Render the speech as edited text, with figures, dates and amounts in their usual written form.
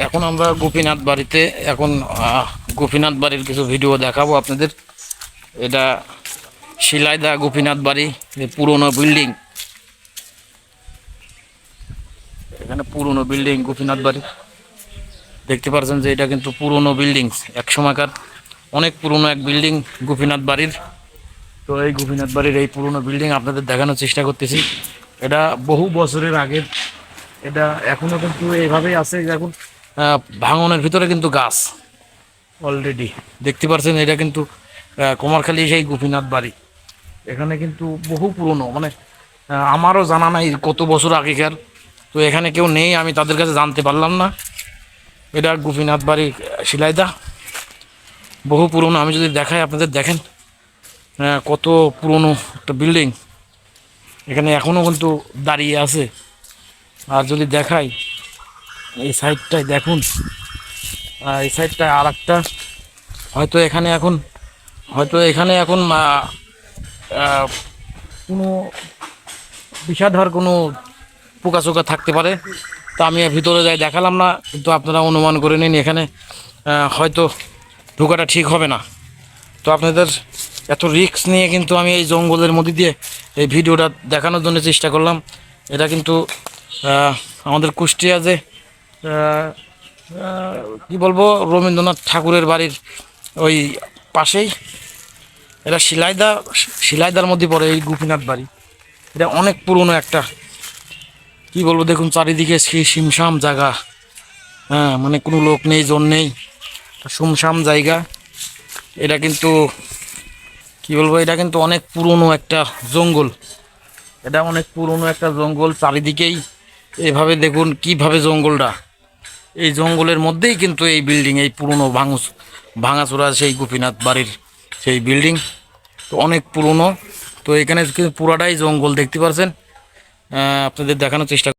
এখন আমরা গোপীনাথ বাড়িতে এখন গোপীনাথ বাড়ির কিছু ভিডিও দেখাবো আপনাদের। এটা শিলাইদা গোপীনাথ বাড়ি, পুরনো বিল্ডিং। এখানে পুরনো বিল্ডিং গোপীনাথ বাড়ি দেখতে পাচ্ছেন যে এটা কিন্তু পুরনো বিল্ডিং, এক সময়কার অনেক পুরনো এক বিল্ডিং গোপীনাথ বাড়ির। তো এই গোপীনাথ বাড়ির এই পুরনো বিল্ডিং আপনাদের দেখানোর চেষ্টা করতেছি। এটা বহু বছরের আগের, এটা এখনো কিন্তু এইভাবেই আছে। এখন ভাঙনের ভিতরে কিন্তু গাছ অলরেডি দেখতে পাচ্ছেন। এটা কিন্তু কুমারখালী সেই গোপীনাথ বাড়ি। এখানে কিন্তু বহু পুরনো, মানে আমারও জানা নাই কত বছর আগেকার। তো এখানে কেউ নেই, আমি তাদের কাছে জানতে পারলাম না। এটা গোপীনাথ বাড়ি শিলাইদা, বহু পুরনো। আমি যদি দেখাই আপনাদের, দেখেন কত পুরনো একটা বিল্ডিং এখানে এখনও কিন্তু দাঁড়িয়ে আছে। আর যদি দেখাই এই সাইডটায় দেখুন, এই সাইডটায় আর একটা, হয়তো এখানে এখন কোনো বিষাদর কোনো পোকাচোকা থাকতে পারে। তো আমি ভিতরে যাই দেখালাম না, কিন্তু আপনারা অনুমান করে নিন এখানে হয়তো ঢোকাটা ঠিক হবে না। তো আপনাদের এত রিস্ক নিয়ে কিন্তু আমি এই জঙ্গলের মধ্যে দিয়ে এই ভিডিওটা দেখানোর জন্য চেষ্টা করলাম। এটা কিন্তু আমাদের কুষ্টিয়া যে কি বলবো, রবীন্দ্রনাথ ঠাকুরের বাড়ির ওই পাশেই। এটা শিলাইদার মধ্যে পড়ে এই গোপীনাথ বাড়ি। এটা অনেক পুরনো একটা, কি বলবো, দেখুন চারিদিকে সেই শুনশান জায়গা। মানে কোনো লোক নেই, জন নেই, শুনশান জায়গা। এটা কিন্তু কি বলবো, এটা কিন্তু অনেক পুরনো একটা জঙ্গল। এটা অনেক পুরনো একটা জঙ্গল, চারিদিকেই এভাবে দেখুন কিভাবে জঙ্গলটা, এই জঙ্গলের মধ্যেই কিন্তু এই বিল্ডিং, এই পুরনো ভাঙাচোরা সেই গোপীনাথ বাড়ির সেই বিল্ডিং। তো অনেক পুরনো। তো এখানে কিন্তু পুরাটাই জঙ্গল দেখতে পাচ্ছেন। আপনাদের দেখানোর চেষ্টা